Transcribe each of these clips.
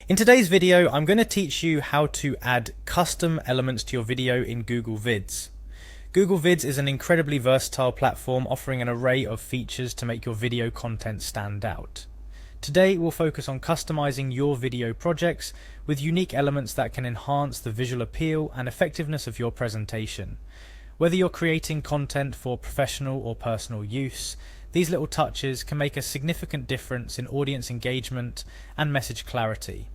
In today's video, I'm going to teach you how to add custom elements to your video in Google Vids. Google Vids is an incredibly versatile platform offering an array of features to make your video content stand out. Today, we'll focus on customizing your video projects with unique elements that can enhance the visual appeal and effectiveness of your presentation. Whether you're creating content for professional or personal use, these little touches can make a significant difference in audience engagement and message clarity.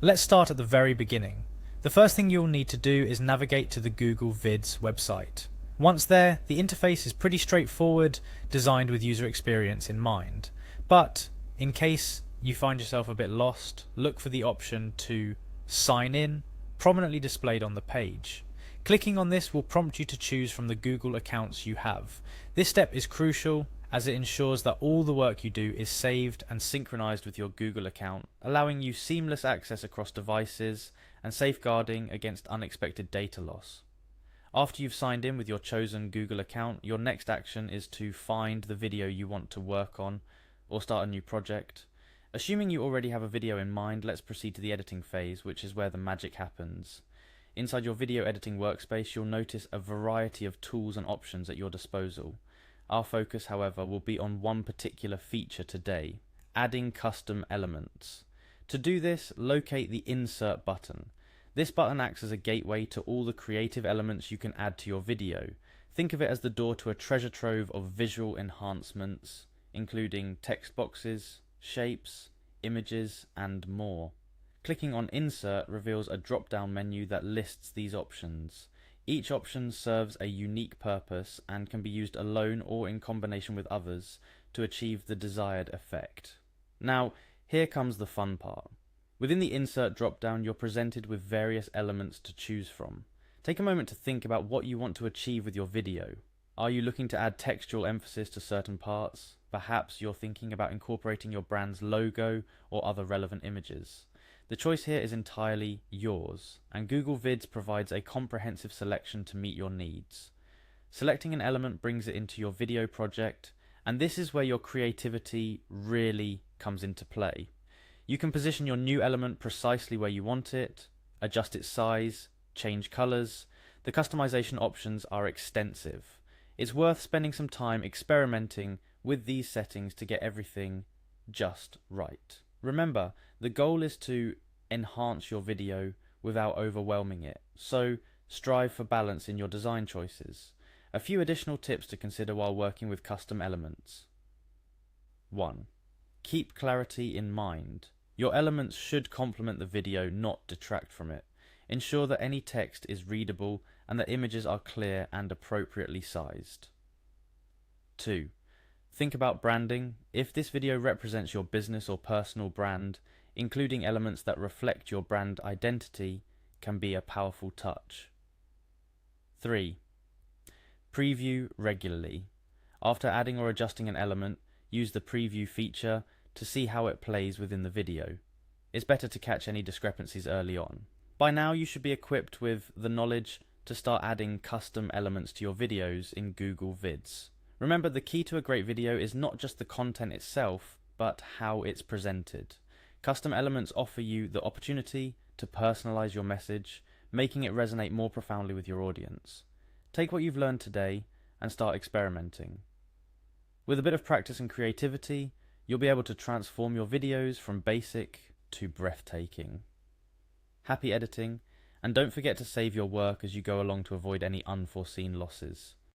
Let's start at the very beginning. The first thing you'll need to do is navigate to the Google Vids website. Once there, the interface is pretty straightforward, designed with user experience in mind. But in case you find yourself a bit lost, look for the option to sign in, prominently displayed on the page. Clicking on this will prompt you to choose from the Google accounts you have. This step is crucial as it ensures that all the work you do is saved and synchronized with your Google account, allowing you seamless access across devices and safeguarding against unexpected data loss. After you've signed in with your chosen Google account, your next action is to find the video you want to work on or start a new project. Assuming you already have a video in mind, let's proceed to the editing phase, which is where the magic happens. Inside your video editing workspace, you'll notice a variety of tools and options at your disposal. Our focus, however, will be on one particular feature today: adding custom elements. To do this, locate the Insert button. This button acts as a gateway to all the creative elements you can add to your video. Think of it as the door to a treasure trove of visual enhancements, including text boxes, shapes, images, and more. Clicking on Insert reveals a drop-down menu that lists these options. Each option serves a unique purpose and can be used alone or in combination with others to achieve the desired effect. Now, here comes the fun part. Within the Insert drop-down, you're presented with various elements to choose from. Take a moment to think about what you want to achieve with your video. Are you looking to add textual emphasis to certain parts? Perhaps you're thinking about incorporating your brand's logo or other relevant images. The choice here is entirely yours, and Google Vids provides a comprehensive selection to meet your needs. Selecting an element brings it into your video project, and this is where your creativity really comes into play. You can position your new element precisely where you want it, adjust its size, change colors. The customization options are extensive. It's worth spending some time experimenting with these settings to get everything just right. Remember, the goal is to enhance your video without overwhelming it, so strive for balance in your design choices. A few additional tips to consider while working with custom elements. 1. Keep clarity in mind. Your elements should complement the video, not detract from it. Ensure that any text is readable and that images are clear and appropriately sized. 2. Think about branding. If this video represents your business or personal brand, including elements that reflect your brand identity can be a powerful touch. 3. Preview regularly. After adding or adjusting an element, use the preview feature to see how it plays within the video. It's better to catch any discrepancies early on. By now, you should be equipped with the knowledge to start adding custom elements to your videos in Google Vids. Remember, the key to a great video is not just the content itself, but how it's presented. Custom elements offer you the opportunity to personalize your message, making it resonate more profoundly with your audience. Take what you've learned today and start experimenting. With a bit of practice and creativity, you'll be able to transform your videos from basic to breathtaking. Happy editing, and don't forget to save your work as you go along to avoid any unforeseen losses.